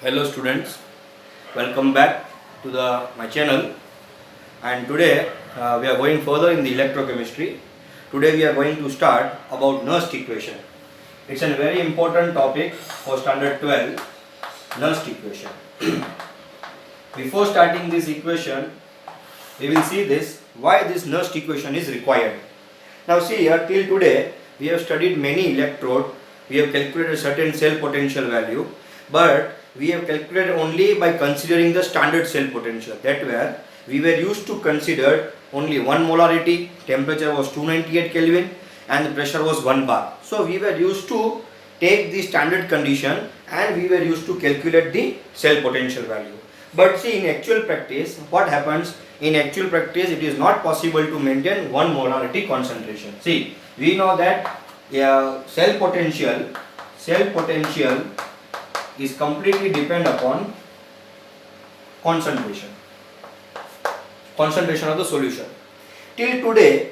Hello students, welcome back to my channel, and today we are going further in the electrochemistry. Today we are going to start about Nernst equation. It's a very important topic for standard 12, Nernst equation. Before starting this equation, we will see this, why this Nernst equation is required. Now see here, till today we have studied many electrode, we have calculated a certain cell potential value, but we have calculated only by considering the standard cell potential. That where we were used to consider only one molarity, temperature was 298 Kelvin and the pressure was 1 bar. So we were used to take the standard condition and we were used to calculate the cell potential value. But see, in actual practice, what happens? In actual practice, it is not possible to maintain one molarity concentration. See, we know that cell potential is completely depend upon concentration of the solution. Till today,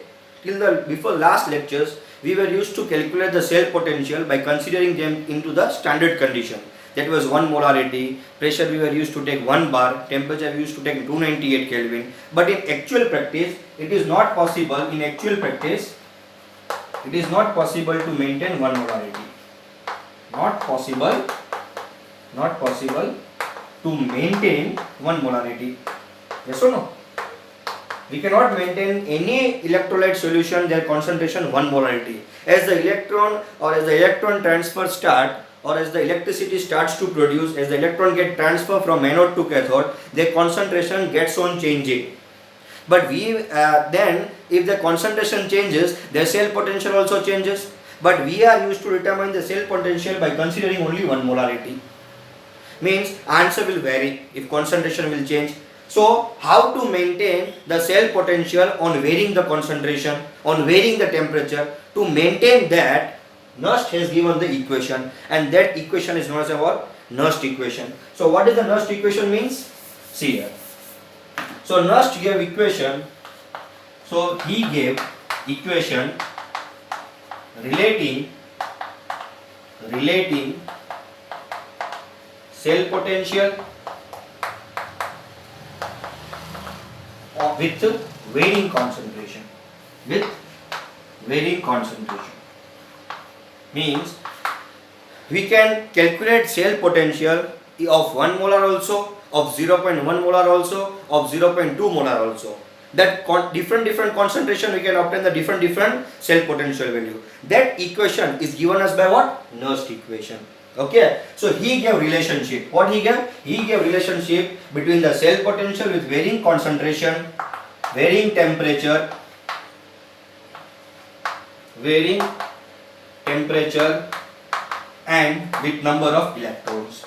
before last lectures, we were used to calculate the cell potential by considering them into the standard condition. That was 1 molarity, pressure we were used to take 1 bar, temperature we used to take 298 Kelvin. But in actual practice, it is not possible. In actual practice, it is not possible to maintain 1 molarity. Not possible to maintain 1 molarity. Yes or no? We cannot maintain any electrolyte solution their concentration 1 molarity. As the electron or as the electron transfer start, or as the electricity starts to produce, as the electron get transferred from anode to cathode, their concentration gets on changing. But then if the concentration changes, their cell potential also changes. But we are used to determine the cell potential by considering only 1 molarity. Means answer will vary if concentration will change. So how to maintain the cell potential on varying the concentration, on varying the temperature? To maintain that, Nernst has given the equation, and that equation is known as what? Nernst equation. So what is the Nernst equation means? See here. So Nernst gave equation. So he gave equation relating cell potential with varying concentration. Means we can calculate cell potential of 1 molar also, of 0.1 molar also, of 0.2 molar also. That different concentration we can obtain the different cell potential value. That equation is given us by what? Nernst equation. Okay, so he gave relationship. What he gave? He gave relationship between the cell potential with varying concentration, varying temperature, and with number of electrons.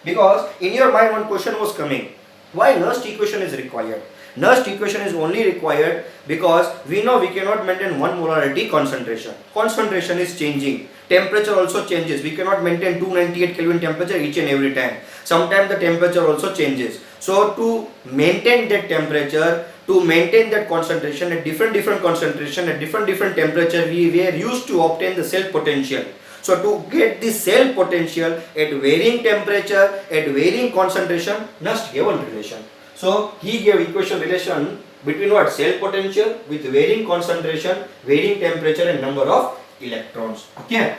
Because in your mind one question was coming, why Nernst equation is required? Nernst equation is only required because we know we cannot maintain 1 molarity concentration. Concentration is changing. Temperature also changes. We cannot maintain 298 Kelvin temperature each and every time. Sometimes the temperature also changes. So to maintain that temperature, to maintain that concentration at different concentration, at different temperature, we were used to obtain the cell potential. So to get the cell potential at varying temperature, at varying concentration, Nernst gave one relation. So he gave equation relation between what? Cell potential with varying concentration, varying temperature and number of electrons. Okay.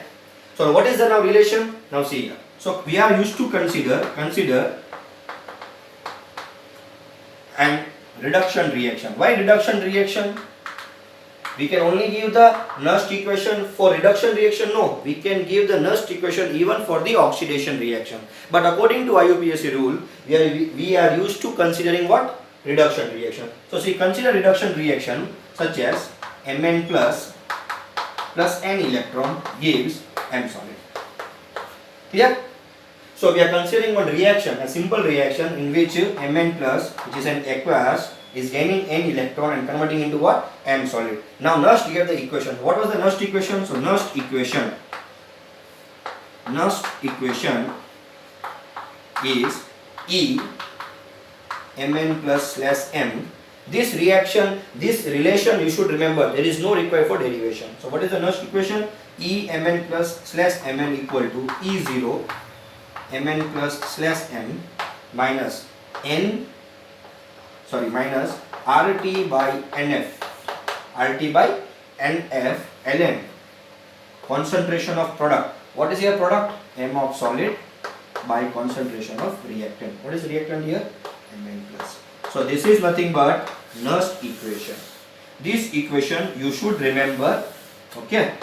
So what is the now relation? Now see here. So we are used to consider an reduction reaction. Why reduction reaction? We can only give the Nernst equation for reduction reaction? No, we can give the Nernst equation even for the oxidation reaction. But according to IUPAC rule, we are used to considering what? Reduction reaction. So see, consider reduction reaction such as Mn plus n electron gives M solid. Clear? So we are considering one reaction, a simple reaction in which Mn plus, which is an aqueous, is gaining n electron and converting into what? M solid. Now Nernst gave the equation. What was the Nernst equation? So Nernst equation is E Mn plus slash M. This reaction, this relation you should remember, there is no required for derivation. So what is the Nernst equation? E Mn plus slash Mn equal to E0 Mn plus slash M minus minus RT by NF ln concentration of product. What is your product? M of solid by concentration of reactant. What is reactant here? Mn plus. So this is nothing but Nernst equation. This equation you should remember. Okay.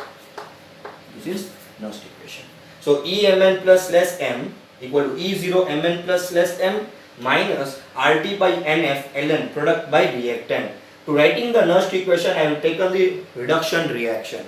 This is Nernst equation. So E Mn plus slash M equal to E0 Mn plus slash M minus RT by NF ln product by reactant. To writing the Nernst equation, I have taken the reduction reaction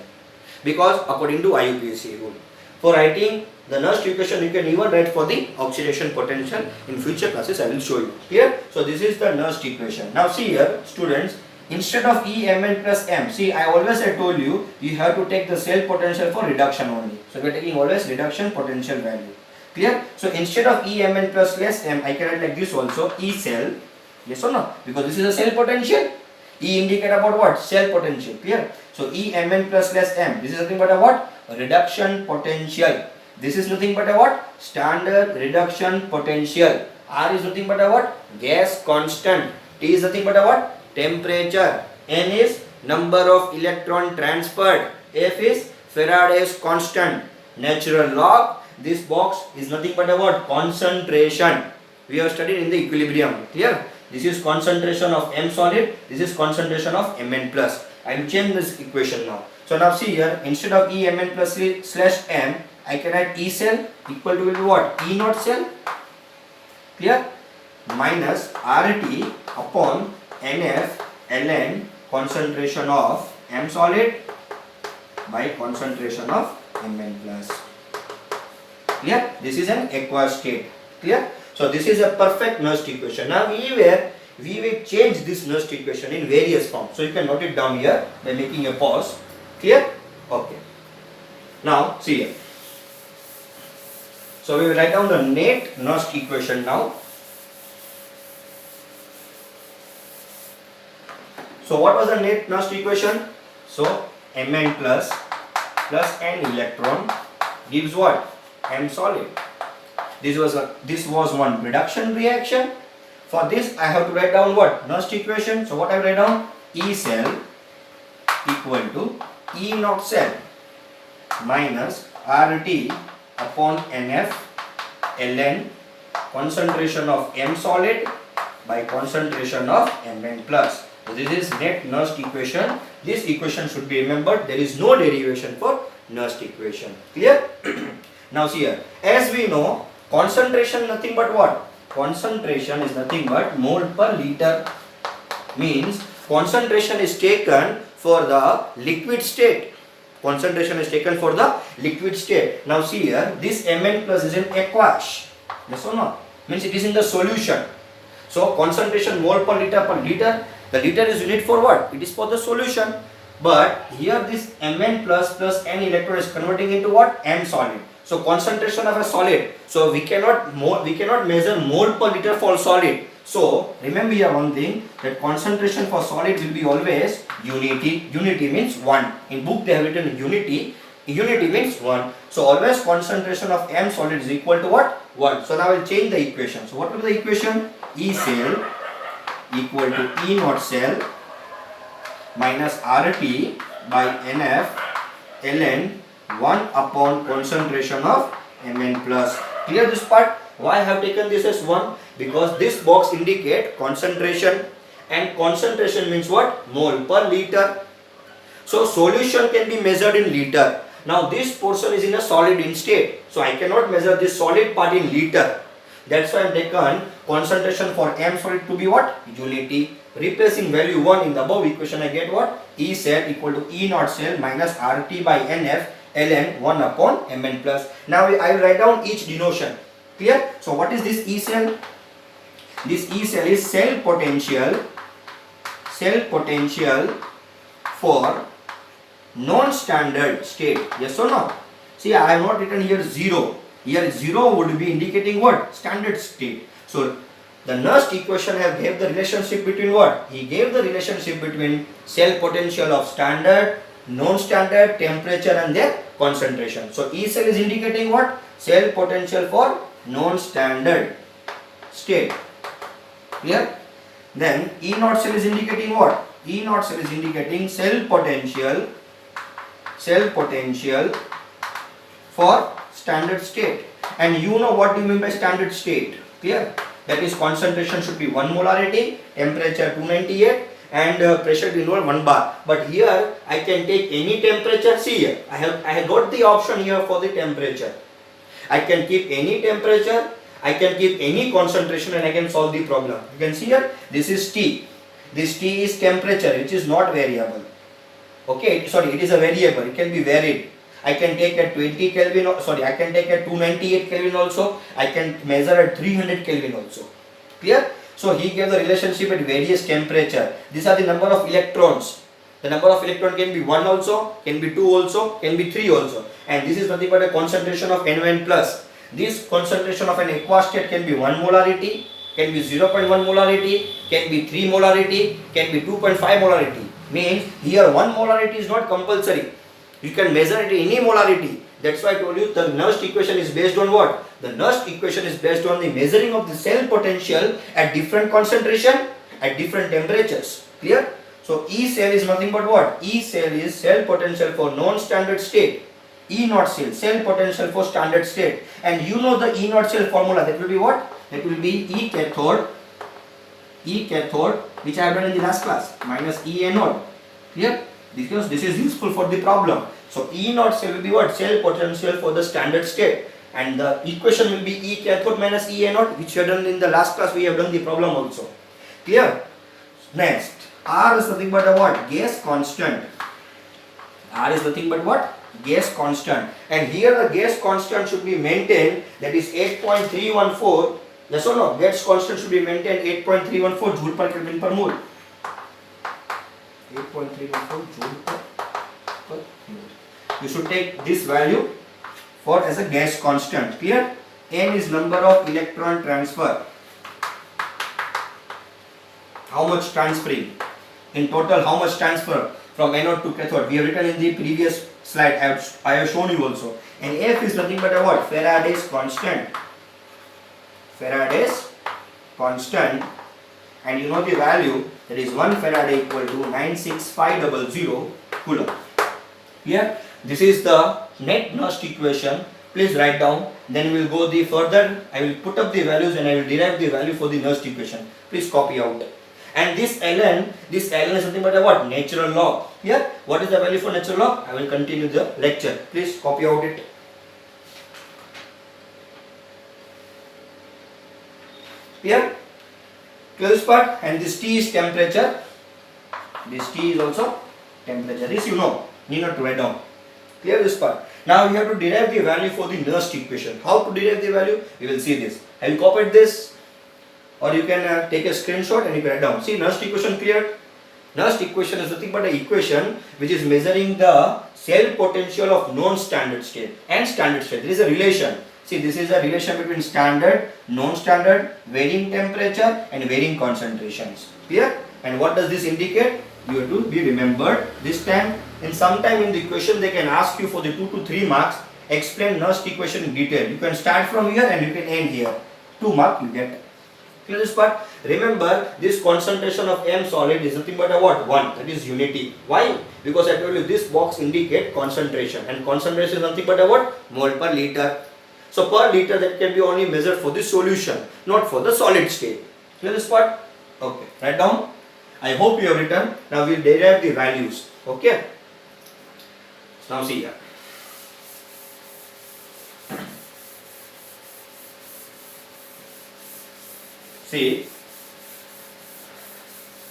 because according to IUPAC rule. For writing the Nernst equation, you can even write for the oxidation potential. In future classes, I will show you. Here, so this is the Nernst equation. Now see here, students, instead of E Mn plus M, see I told you, you have to take the cell potential for reduction only. So we are taking always reduction potential value. Clear? So instead of E Mn plus less M, I can write like this also, E cell. Yes or no? Because this is a cell potential. E indicate about what? Cell potential. Clear? So E Mn plus less M. This is nothing but a what? A reduction potential. This is nothing but a what? Standard reduction potential. R is nothing but a what? Gas constant. T is nothing but a what? Temperature. N is number of electron transferred. F is Faraday's constant. Natural log. This box is nothing but a what? Concentration. We have studied in the equilibrium. Clear? This is concentration of M solid. This is concentration of Mn plus. I will change this equation now. So now see here, instead of E Mn plus slash M, I can write E cell equal to what? E naught cell. Clear? Minus RT upon NF ln concentration of M solid by concentration of Mn plus. Clear? This is an aqueous state. Clear? So this is a perfect Nernst equation. Now we will change this Nernst equation in various forms. So you can note it down here by making a pause. Clear? Okay. Now see here. So we will write down the net Nernst equation now. So what was the net Nernst equation? So Mn plus n electron gives what? M solid. This was one reduction reaction. For this I have to write down what? Nernst equation. So what I write down? E cell equal to E naught cell minus RT upon NF ln concentration of M solid by concentration of Mn plus. So this is net Nernst equation. This equation should be remembered. There is no derivation for Nernst equation. Clear? Now see here. As we know, concentration nothing but what? Concentration is nothing but mole per liter. Means concentration is taken for the liquid state. Concentration is taken for the liquid state. Now see here, this Mn plus is in aqueous. Yes or no? Means it is in the solution. So concentration mole per liter per liter. The liter is unit for what? It is for the solution. But here this Mn plus n electron is converting into what? M solid. So concentration of a solid. So we cannot measure mole per liter for solid. So remember here one thing, that concentration for solid will be always unity. Unity means 1. In book they have written unity. Unity means 1. So always concentration of M solid is equal to what? 1. So now I will change the equation. So what will be the equation? E cell equal to E naught cell minus RT by NF ln 1 upon concentration of Mn plus. Clear this part? Why I have taken this as 1? Because this box indicate concentration, and concentration means what? Mole per liter. So solution can be measured in liter. Now this portion is in a solid in state. So I cannot measure this solid part in liter. That's why I have taken concentration for M solid to be what? Unity. Replacing value 1 in the above equation, I get what? E cell equal to E naught cell minus RT by NF ln 1 upon Mn plus. Now I will write down each denotation. Clear? So what is this E cell? This E cell is cell potential for non-standard state. Yes or no? See, I have not written here 0. Here 0 would be indicating what? Standard state. So the Nernst equation have gave the relationship between what? He gave the relationship between cell potential of standard known standard, temperature and their concentration. So E cell is indicating what? Cell potential for known standard state. Clear? Then E naught cell is indicating what? E naught cell is indicating cell potential for standard state. And you know what do you mean by standard state? Clear? That is concentration should be 1 molarity, temperature 298 and pressure involved 1 bar. But here I can take any temperature. See here, I have got the option here for the temperature. I can keep any temperature, I can keep any concentration and I can solve the problem. You can see here, this is T. This T is temperature which is not variable. Okay, sorry, it is a variable, it can be varied. I can take at 20 Kelvin, I can take at 298 Kelvin also, I can measure at 300 Kelvin also. Clear? So he gave the relationship at various temperature. These are the number of electrons. The number of electron can be 1 also, can be 2 also, can be 3 also. And this is nothing but a concentration of NaN plus. This concentration of an aqueous state can be 1 molarity, can be 0.1 molarity, can be 3 molarity, can be 2.5 molarity. Means here 1 molarity is not compulsory. You can measure it any molarity. That's why I told you the Nernst equation is based on what? The Nernst equation is based on the measuring of the cell potential at different concentration, at different temperatures. Clear? So E cell is nothing but what? E cell is cell potential for non-standard state. E naught cell, cell potential for standard state. And you know the E naught cell formula. That will be what? That will be E cathode, which I have done in the last class, minus E anode. Clear? Because this is useful for the problem. So E naught cell will be what? Cell potential for the standard state. And the equation will be E cathode minus E anode, which we have done in the last class. We have done the problem also. Clear? Next, R is nothing but a what? Gas constant. R is nothing but what? Gas constant. And here the gas constant should be maintained, that is 8.314. Yes or no? Gas constant should be maintained 8.314 joule per Kelvin per mole. 8.314 joule per mole. You should take this value for as a gas constant. Clear? N is number of electron transfer. How much transferring? In total, how much transfer from anode to cathode? We have written in the previous slide. I have shown you also. And F is nothing but a what? Faraday's constant. Faraday's constant. And you know the value, that is 1 Faraday equal to 96500 Coulomb. Here, this is the net Nernst equation. Please write down. Then we will go the further. I will put up the values and I will derive the value for the Nernst equation. Please copy out. And this ln is nothing but a what? Natural log. Here, what is the value for natural log? I will continue the lecture. Please copy out it. Here, clear this part. And this T is temperature. This T is also temperature. This you know. Need not to write down. Clear this part. Now we have to derive the value for the Nernst equation. How to derive the value? We will see this. Have you copied this? Or you can take a screenshot and you can write down. See, Nernst equation clear? Nernst equation is nothing but an equation which is measuring the cell potential of known standard state and standard state. There is a relation. See, this is a relation between standard, non-standard, varying temperature and varying concentrations. Clear? And what does this indicate? You have to be remembered this time. And sometime in the question they can ask you for the 2 to 3 marks. Explain Nernst equation in detail. You can start from here and you can end here. 2 marks you get. Clear this part? Remember, this concentration of M solid is nothing but a what? 1. That is unity. Why? Because I told you this box indicate concentration. And concentration is nothing but a what? Mole per liter. So per liter that can be only measured for the solution, not for the solid state. Clear this part? Okay. Write down. I hope you have written. Now we will derive the values. Okay. So now see here. See.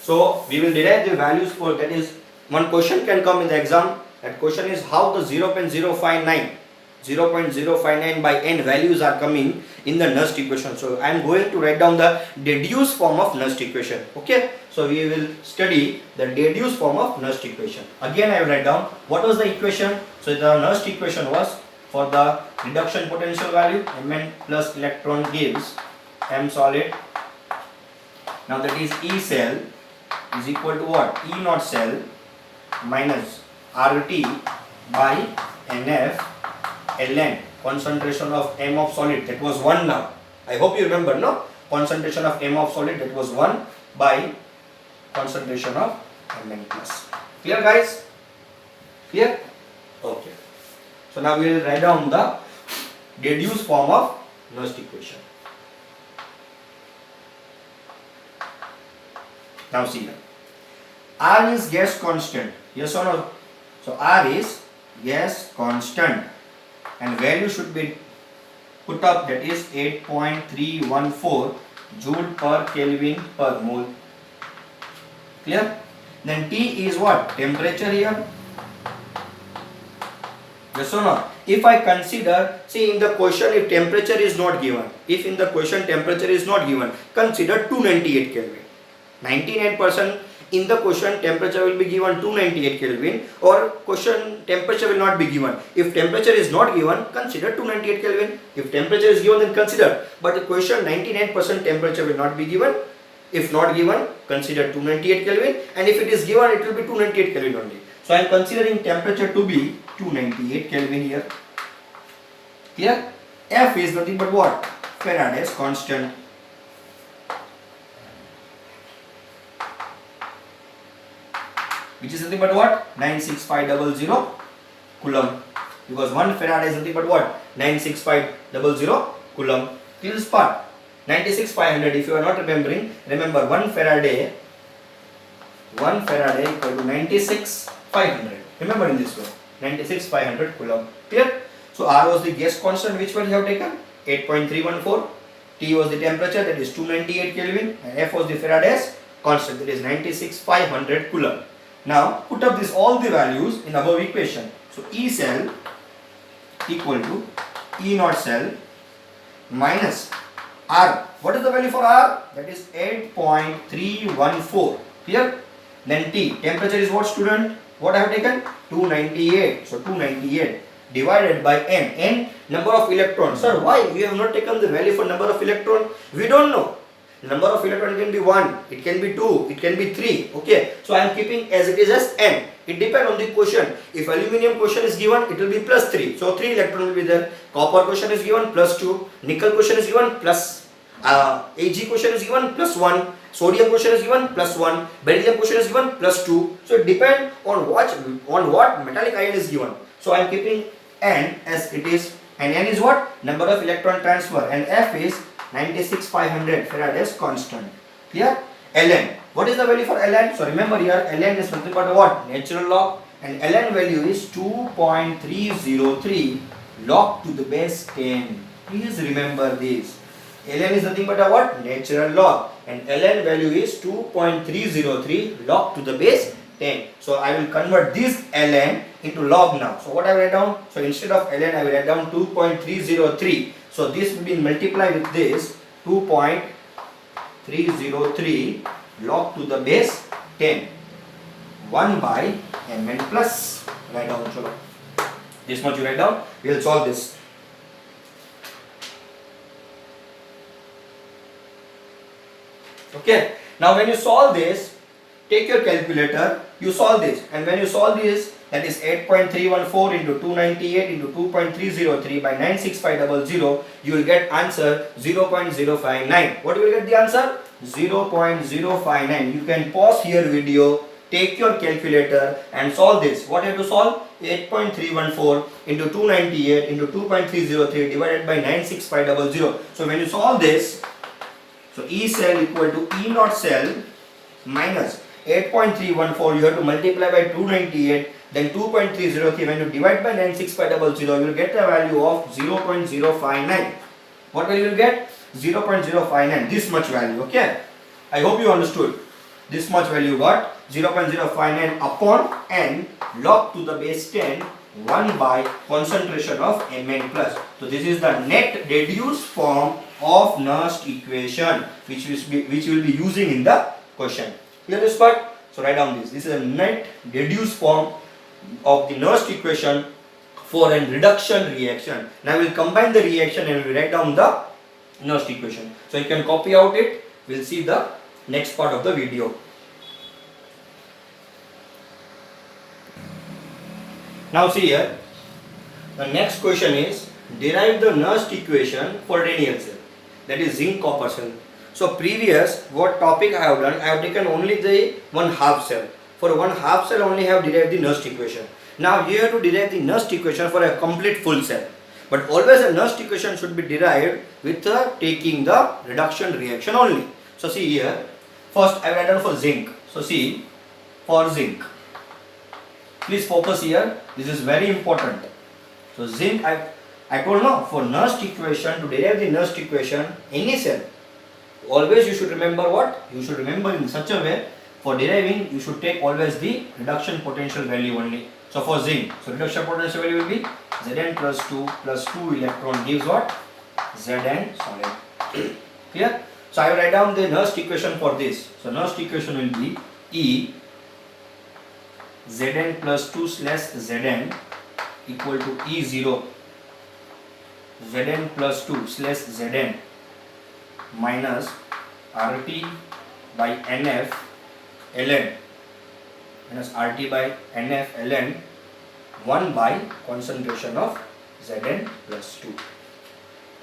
So we will derive the values for, that is, one question can come in the exam. That question is how the 0.059 by n values are coming in the Nernst equation. So I am going to write down the deduced form of Nernst equation. Okay. So we will study the deduced form of Nernst equation. Again I will write down what was the equation. So the Nernst equation was for the reduction potential value Mn plus electron gives M solid. Now that is E cell is equal to what? E naught cell minus RT by NF ln concentration of M of solid, that was 1 now. I hope you remember, no? Concentration of M of solid, that was 1 by concentration of Mn plus. Clear guys? Clear? Okay. So now we will write down the deduced form of Nernst equation. Now see here. R is gas constant. Yes or no? So R is gas constant and value should be put up, that is 8.314 joule per Kelvin per mole. Clear? Then T is what? Temperature here. Yes or no? If I consider, see in the question if temperature is not given, if in the question temperature is not given, consider 298 Kelvin. 99% in the question temperature will be given 298 Kelvin, or question temperature will not be given. If temperature is not given, consider 298 Kelvin. If temperature is given, then consider. But the question 99% temperature will not be given. If not given, consider 298 Kelvin, and if it is given, it will be 298 Kelvin only. So I am considering temperature to be 298 Kelvin here. Here, F is nothing but what? Faraday's constant. Which is nothing but what? 96500 Coulomb. Because 1 Faraday is nothing but what? 96500 Coulomb. This part. 96500, if you are not remembering, remember 1 Faraday equal to 96500. Remember in this way. 96500 Coulomb. Clear? So R was the gas constant, which one you have taken? 8.314. T was the temperature, that is 298 Kelvin, and F was the Faraday's constant, that is 96500 Coulomb. Now put up this all the values in above equation. So E cell equal to E naught cell minus R. What is the value for R? That is 8.314. Clear? Then T, temperature is what, student? What I have taken? 298. So 298 divided by N. N, number of electrons. Sir, why we have not taken the value for number of electron? We don't know. Number of electrons can be 1, it can be 2, it can be 3. Okay. So I am keeping as it is as N. It depends on the question. If aluminium question is given, it will be plus 3. So 3 electrons will be there. Copper question is given, plus 2. Nickel question is given, plus Ag question is given, plus 1. Sodium question is given, plus 1. Beryllium question is given, plus 2. So it depends on what metallic ion is given. So I am keeping N as it is. And N is what? Number of electron transfer. And F is 96500 Faraday's constant. Clear? Ln. What is the value for Ln? So remember here, Ln is nothing but what? Natural log. And Ln value is 2.303 log to the base 10. Please remember this. Ln is nothing but a what? Natural log. And Ln value is 2.303 log to the base 10. So I will convert this Ln into log now. So what I write down? So instead of Ln, I will write down 2.303. So this will be multiplied with this 2.303 log to the base 10. 1 by Mn plus. Write down. Chalo. This much you write down. We will solve this. Okay. Now when you solve this, take your calculator, you solve this, and when you solve this, that is 8.314 into 298 into 2.303 by 96500, you will get answer 0.059. What will you get the answer? 0.059. You can pause here video, take your calculator and solve this. What you have to solve? 8.314 into 298 into 2.303 divided by 96500. So when you solve this, so E cell equal to E naught cell minus 8.314, you have to multiply by 298, then 2.303. When you divide by 96500, you will get a value of 0.059. What value you will get? 0.059. This much value. Okay. I hope you understood. This much value you got. 0.059 upon N log to the base 10 1 by concentration of Mn plus. So this is the net deduced form of Nernst equation which will be using in the question. Clear this part? So write down this. This is a net deduced form of the Nernst equation for a reduction reaction. Now we will combine the reaction and we will write down the Nernst equation. So you can copy out it. We will see the next part of the video. Now see here, the next question is derive the Nernst equation for Daniell cell, that is zinc copper cell. So previous what topic I have done, I have taken only the one half cell. For one half cell only I have derived the Nernst equation. Now you have to derive the Nernst equation for a complete full cell. But always a Nernst equation should be derived with taking the reduction reaction only. So see here, first I have written for zinc. So see, for zinc, please focus here, this is very important. So zinc, I told no, for Nernst equation, to derive the Nernst equation, any cell, always you should remember what? You should remember in such a way, for deriving you should take always the reduction potential value only. So for zinc, so reduction potential value will be Zn plus 2 plus 2 electron gives what? Zn solid. Clear? So I will write down the Nernst equation for this. So Nernst equation will be E Zn plus 2 slash Zn equal to E0 Zn plus 2 slash Zn minus RT by NF ln minus RT by NF ln 1 by concentration of Zn plus 2.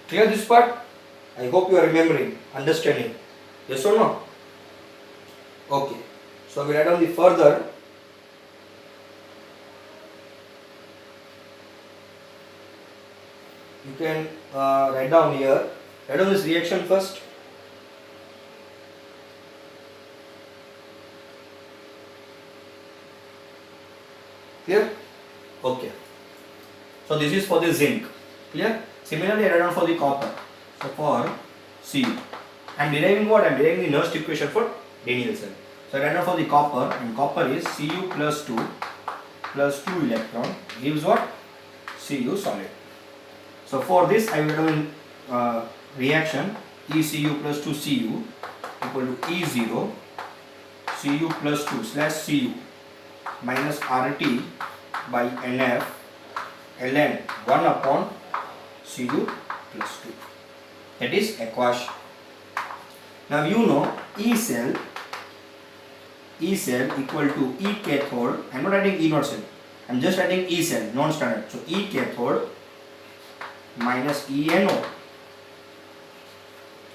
Clear this part? I hope you are remembering, understanding. Yes or no? Okay. So we write down the further. You can write down here. Write down this reaction first. Clear? Okay. So this is for the zinc. Clear? Similarly, I write down for the copper. So for Cu, I am deriving what? I am deriving the Nernst equation for Daniell cell. So I write down for the copper, and copper is Cu plus 2 electron gives what? Cu solid. So for this I will do reaction ECu plus 2 Cu equal to E0 Cu plus 2 slash Cu minus RT by NF ln 1 upon Cu plus 2. That is aqueous. Now you know E cell equal to E cathode. I am not writing E not cell. I am just writing E cell, non-standard. So E cathode minus E anode.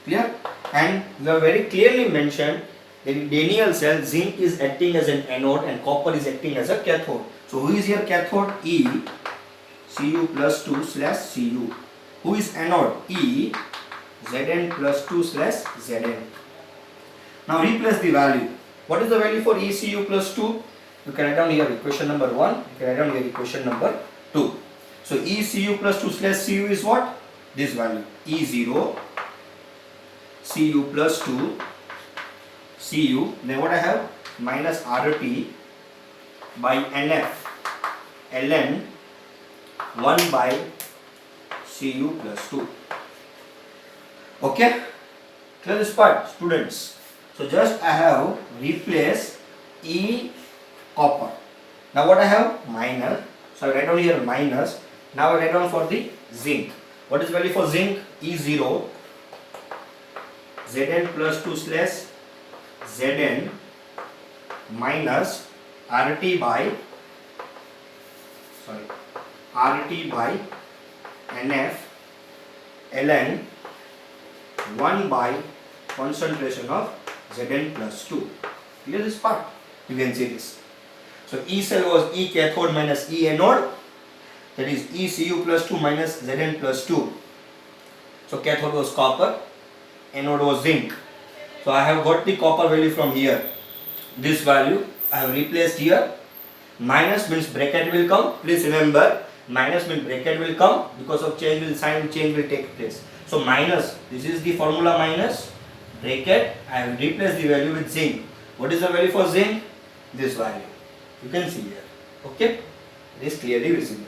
Clear? And we have very clearly mentioned that in Daniell cell, zinc is acting as an anode and copper is acting as a cathode. So who is here cathode? E Cu plus 2 slash Cu. Who is anode? E Zn plus 2 slash Zn. Now replace the value. What is the value for ECu plus 2? You can write down here equation number 1. You can write down here equation number 2. So ECu plus 2 slash Cu is what? This value. E0 Cu plus 2 Cu. Then what I have? Minus RT by NF ln 1 by Cu plus 2. Okay? Clear this part, students? So just I have replaced E copper. Now what I have? Minus. So I write down here minus. Now I write down for the zinc. What is value for zinc? E0 Zn plus 2 slash Zn minus RT by NF ln 1 by concentration of Zn plus 2. Clear this part? You can see this. So E cell was E cathode minus E anode. That is ECu plus 2 minus Zn plus 2. So cathode was copper, anode was zinc. So I have got the copper value from here. This value I have replaced here. Minus means bracket will come. Please remember, minus means bracket will come, because of sign change will take place. So minus, this is the formula minus, bracket, I have replaced the value with zinc. What is the value for zinc? This value. You can see here. Okay? It is clearly visible.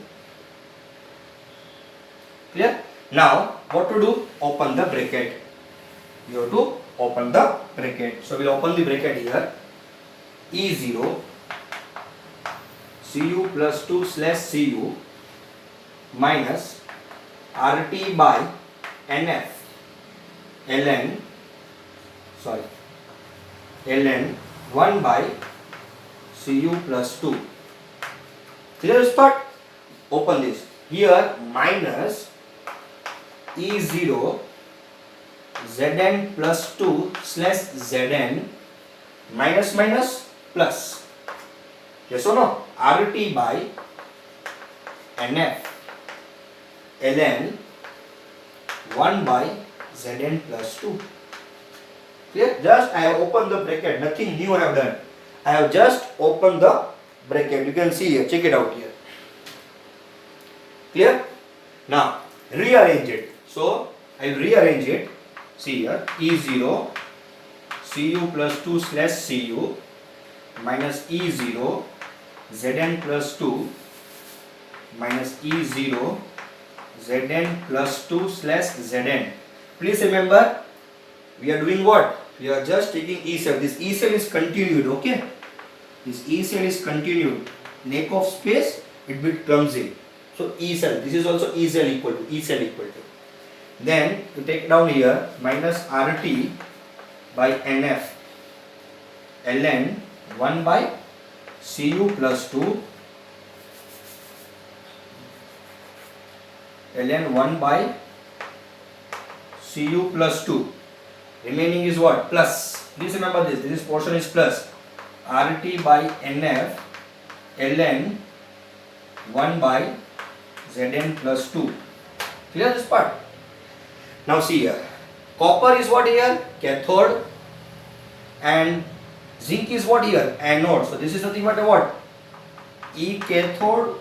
Clear? Now, what to do? Open the bracket. You have to open the bracket. So, we will open the bracket here. E0 Cu plus 2 slash Cu minus RT by NF ln 1 by Cu plus 2. Clear this part? open this. Here minus E0 Zn plus 2 slash Zn minus minus plus. Yes or no? RT by NF ln 1 by Zn plus 2. Clear? Just I have opened the bracket, nothing new I have done. I have just opened the bracket. You can see here, check it out here. Clear? Now rearrange it. So I will rearrange it. See here, E0 Cu plus 2 slash Cu minus E0 Zn plus 2 minus E0 Zn plus 2 slash Zn. Please remember, we are doing what? We are just taking E cell. This E cell is continued, okay? This E cell is continued. Neck of space, it will clumsy. So E cell, this is also E cell equal to, E cell equal to. Then you take down here minus RT by NF ln 1 by Cu plus 2 ln 1 by Cu plus 2. Remaining is what? Plus. Please remember this. This portion is plus. RT by NF ln 1 by Zn plus 2. Clear this part? Now see here. Copper is what here? Cathode. And zinc is what here? Anode. So this is nothing but what? E cathode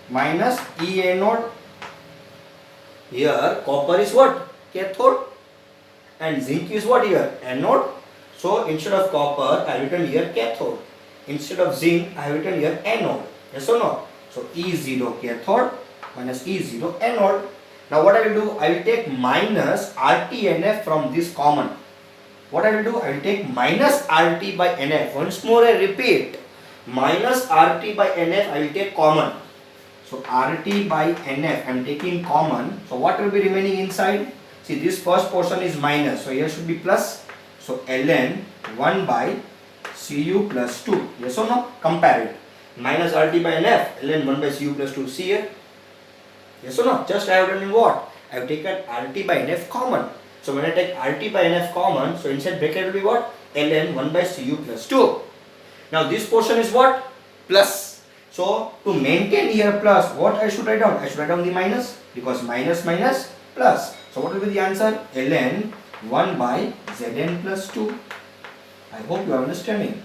minus E anode. Here copper is what? Cathode. And zinc is what here? Anode. So instead of copper, I have written here cathode. Instead of zinc, I have written here anode. Yes or no? So E0 cathode minus E0 anode. Now what I will do? I will take minus RT-NF from this common. What I will do? I will take minus RT by NF. Once more I repeat. Minus RT by NF I will take common. So RT by NF I am taking common. So what will be remaining inside? See, this first portion is minus. So here should be plus. So ln 1 by Cu plus 2. Yes or no? Compare it. Minus RT by NF ln 1 by Cu plus 2. See here? Yes or no? Just I have done in what? I have taken RT by NF common. So when I take RT by NF common, so inside bracket will be what? ln 1 by Cu plus 2. Now this portion is what? Plus. So to maintain here plus, what I should write down? I should write down the minus, because minus minus plus. So what will be the answer? ln 1 by Zn plus 2. I hope you are understanding.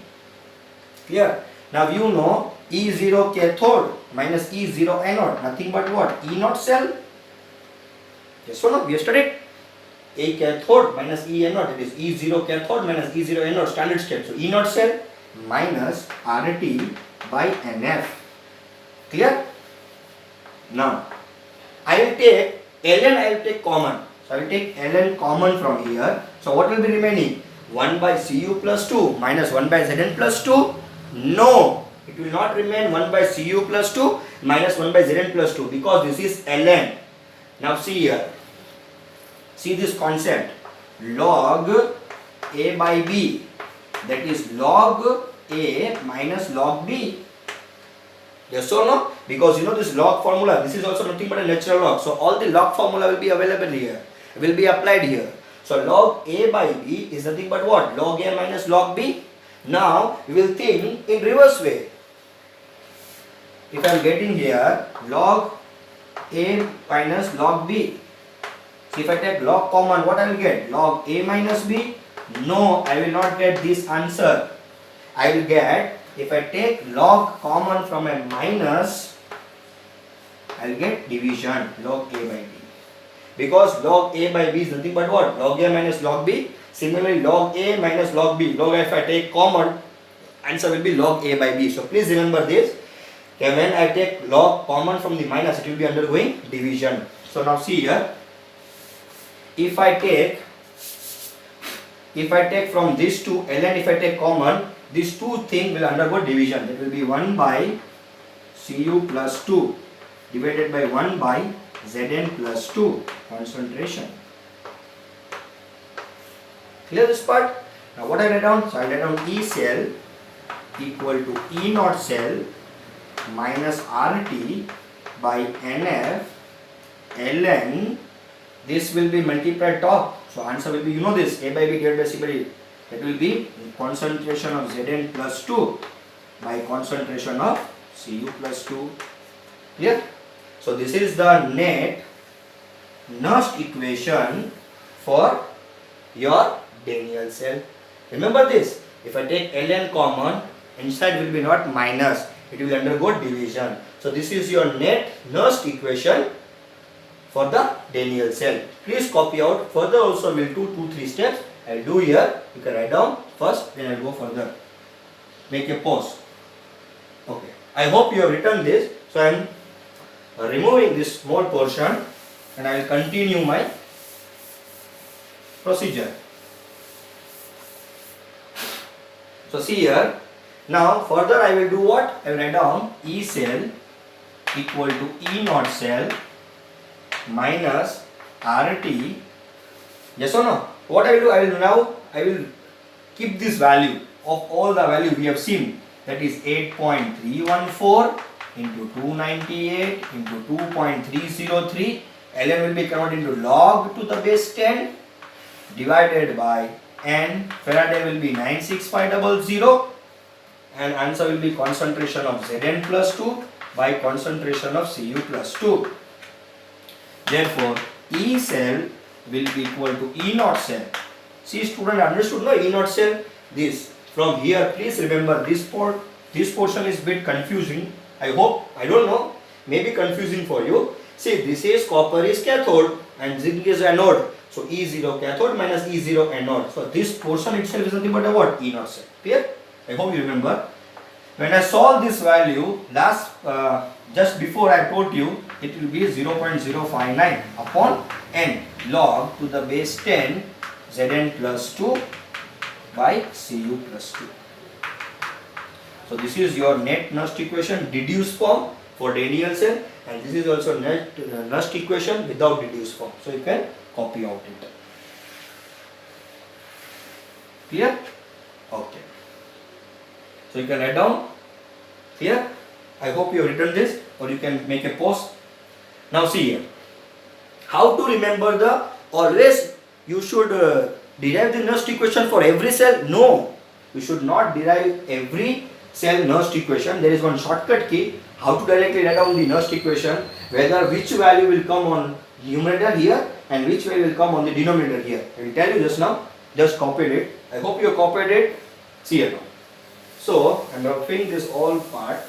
Clear? Now you know E0 cathode minus E0 anode, nothing but what? E naught cell. Yes or no? We have studied. A cathode minus E anode, it is E0 cathode minus E0 anode, standard step. So E naught cell minus RT by NF. Clear? Now I will take ln, I will take common. So I will take ln common from here. So what will be remaining? 1 by Cu plus 2 minus 1 by Zn plus 2? No. It will not remain 1 by Cu plus 2 minus 1 by Zn plus 2, because this is ln. Now see here. See this concept. Log A by B. That is log A minus log B. Yes or no? Because you know this log formula, this is also nothing but a natural log. So all the log formula will be available here, will be applied here. So log A by B is nothing but what? Log A minus log B. Now we will think in reverse way. If I am getting here log A minus log B. So if I take log common, what I will get? Log A minus B? No, I will not get this answer. I will get, if I take log common from a minus, I will get division, log A by B. Because log A by B is nothing but what? Log A minus log B. Similarly, log A minus log B. Log, if I take common, answer will be log A by B. So please remember this. Okay, when I take log common from the minus, it will be undergoing division. So now see here. If I take from this two ln, if I take common, these two things will undergo division. It will be 1 by Cu plus 2 divided by 1 by Zn plus 2 concentration. Clear this part? Now what I write down? So I write down E cell equal to E naught cell minus RT by NF ln. This will be multiplied top. So answer will be, you know this, A by B divided by C by D. That will be concentration of Zn plus 2 by concentration of Cu plus 2. Clear? So this is the net Nernst equation for your Daniell cell. Remember this, if I take ln common, inside will be not minus, it will undergo division. So this is your net Nernst equation for the Daniell cell. Please copy out. Further also we'll do 2-3 steps. I'll do here. You can write down first, then I'll go further. Make a pause. Okay. I hope you have written this. So I am removing this small portion and I will continue my procedure. So see here. Now further I will do what? I will write down E cell equal to E naught cell minus RT. Yes or no? What I will do? I will keep this value of all the value we have seen. That is 8.314 into 298 into 2.303. ln will be converted into log to the base 10 divided by n. Faraday will be 96500 and answer will be concentration of Zn plus 2 by concentration of Cu plus 2. Therefore, E cell will be equal to E naught cell. See, student, understood no? E naught cell. This from here, please remember this portion is bit confusing. I hope, I don't know, maybe confusing for you. See, this is copper is cathode and zinc is anode. So E0 cathode minus E0 anode. So this portion itself is nothing but a what? E naught cell. Clear? I hope you remember. When I solve this value, just before I told you, it will be 0.059 upon n log to the base 10 Zn plus 2 by Cu plus 2. So this is your net Nernst equation deduced form for Daniell cell, and this is also net Nernst equation without deduced form. So you can copy out it. Clear? Okay. So you can write down here. I hope you have written this, or you can make a pause. Now see here. How to remember the, always you should derive the Nernst equation for every cell? No. You should not derive every cell Nernst equation. There is one shortcut key. How to directly write down the Nernst equation, whether which value will come on numerator here and which value will come on the denominator here. I will tell you just now. Just copied it. I hope you have copied it. See here now. So I am roughing this all part.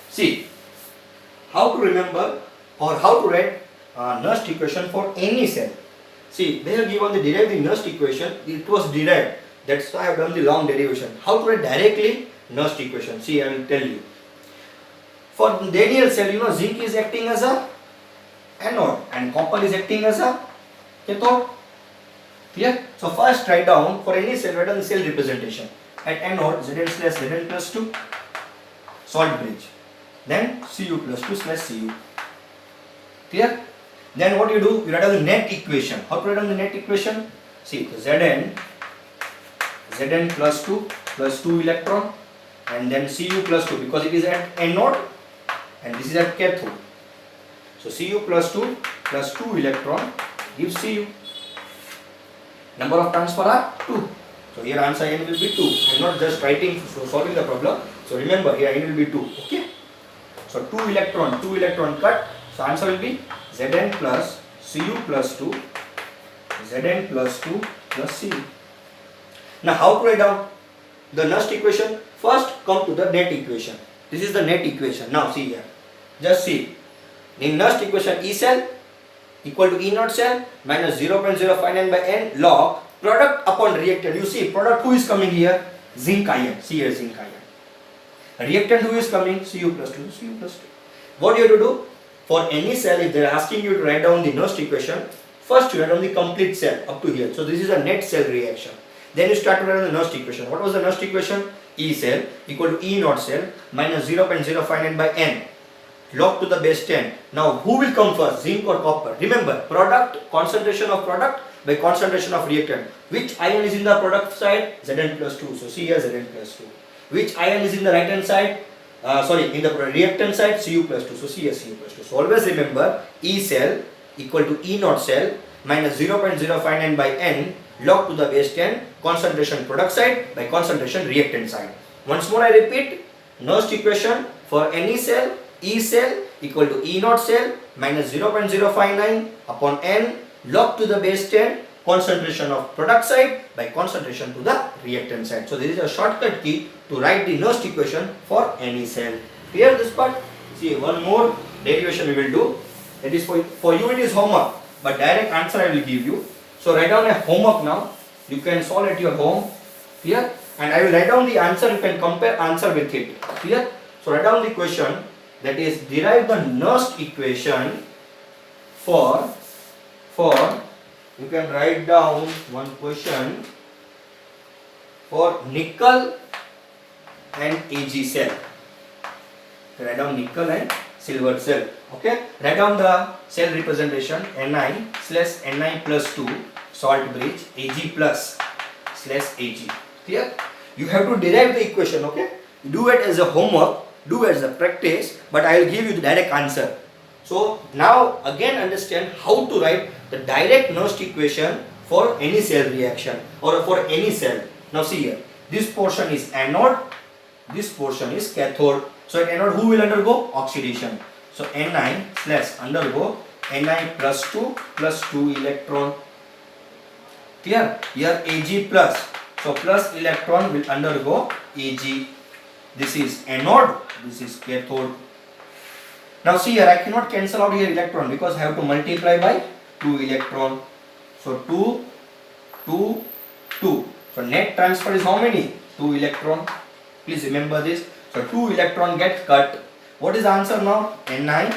See, how to remember or how to write Nernst equation for any cell. See, they have given the derived the Nernst equation. It was derived. That's why I have done the long derivation. How to write directly Nernst equation? See, I will tell you. For Daniell cell, you know, zinc is acting as a anode and copper is acting as a cathode. Clear? So first write down for any cell, write down the cell representation. At anode, Zn slash Zn plus 2, salt bridge. Then Cu plus 2 slash Cu. Clear? Then what you do? You write down the net equation. How to write down the net equation? See, Zn plus 2 electron, and then Cu plus 2 because it is at anode and this is at cathode. So Cu plus 2 electron gives Cu. Number of transfer are 2. So here answer n will be 2. I am not just writing, so solving the problem. So remember here n will be 2. Okay. So 2 electron cut. So answer will be Zn plus Cu plus 2, Zn plus 2 plus Cu. Now how to write down the Nernst equation? First come to the net equation. This is the net equation. Now see here. Just see. In Nernst equation, E cell equal to E naught cell minus 0.059 by n log product upon reactant. You see product who is coming here? Zinc ion. See here zinc ion. Reactant who is coming? Cu plus 2. Cu plus 2. What you have to do? For any cell, if they are asking you to write down the Nernst equation, first you write down the complete cell up to here. So this is a net cell reaction. Then you start to write down the Nernst equation. What was the Nernst equation? E cell equal to E naught cell minus 0.059 by n log to the base 10. Now who will come first, zinc or copper? Remember, product, concentration of product by concentration of reactant. Which ion is in the product side? Zn plus 2. So see here Zn plus 2. Which ion is in the right hand side? In the reactant side, Cu plus 2. So see here Cu plus 2. So always remember, E cell equal to E naught cell minus 0.059 by N log to the base 10 concentration product side by concentration reactant side. Once more I repeat, Nernst equation for any cell, E cell equal to E naught cell minus 0.059 upon N log to the base 10 concentration of product side by concentration to the reactant side. So this is a shortcut key to write the Nernst equation for any cell. Clear this part? See, one more derivation we will do. That is for you it is homework, but direct answer I will give you. So write down a homework now. You can solve at your home. Clear? And I will write down the answer. You can compare answer with it. Clear? So write down the question, that is derive the Nernst equation for you can write down one question for nickel and Ag cell. Write down nickel and silver cell. Okay, write down the cell representation Ni/Ni plus 2 salt bridge Ag plus / Ag. Clear? You have to derive the equation. Okay, do it as a homework, do it as a practice, but I will give you the direct answer. So now again understand how to write the direct Nernst equation for any cell reaction or for any cell. Now see here, this portion is anode, this portion is cathode. So at anode who will undergo oxidation? So Ni/undergo Ni plus 2 electron. Clear? Here Ag plus. So plus electron will undergo Ag. This is anode, this is cathode. Now see here, I cannot cancel out here electron because I have to multiply by 2 electron. So 2, 2, 2. So net transfer is how many? 2 electron. Please remember this. So 2 electron get cut. What is the answer now? Ni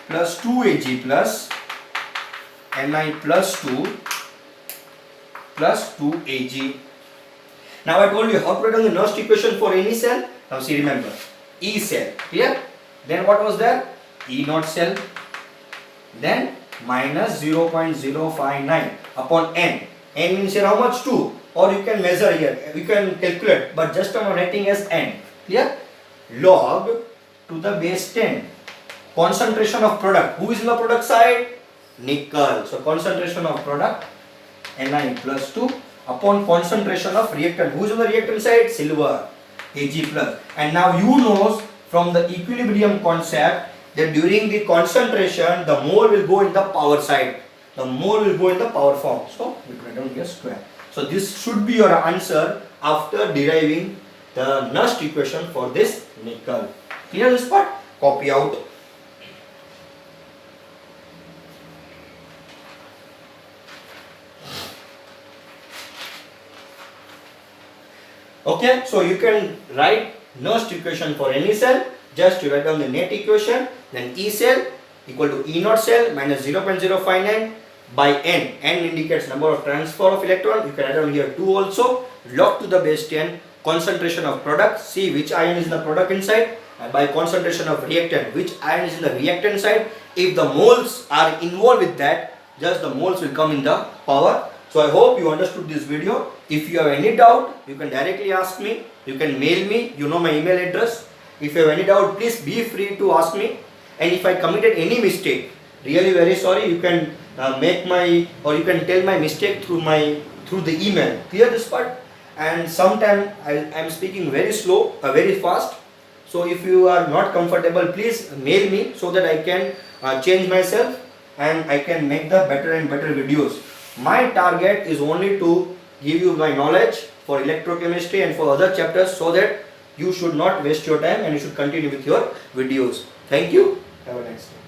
plus 2 Ag plus Ni plus 2 plus 2 Ag. Now I told you how to write down the Nernst equation for any cell. Now see, remember, E cell. Clear? Then what was there? E naught cell. Then minus 0.059 upon N. N means here how much? 2. Or you can measure here. You can calculate. But just I'm writing as N. Clear? Log to the base 10. Concentration of product. Who is in the product side? Nickel. So concentration of product Ni plus 2 upon concentration of reactant. Who is on the reactant side? Silver. Ag plus. And now you know from the equilibrium concept that during the concentration the mole will go in the power side. The mole will go in the power form. So we write down here square. So this should be your answer after deriving the Nernst equation for this nickel. Clear this part? Copy out. Okay, so you can write Nernst equation for any cell. Just you write down the net equation. Then E cell equal to E naught cell minus 0.059 by N. N indicates number of transfer of electron. You can write down here 2 also. Log to the base 10 concentration of product. See which ion is in the product inside. And by concentration of reactant, which ion is in the reactant side. If the moles are involved with that, just the moles will come in the power. So I hope you understood this video. If you have any doubt, you can directly ask me. You can mail me. You know my email address. If you have any doubt, please be free to ask me. And if I committed any mistake, really very sorry. You can you can tell my mistake through the email. Clear this part? And sometimes I am speaking very slow, very fast. So if you are not comfortable, please mail me so that I can change myself and I can make the better and better videos. My target is only to give you my knowledge for electrochemistry and for other chapters so that you should not waste your time and you should continue with your videos. Thank you. Have a nice day.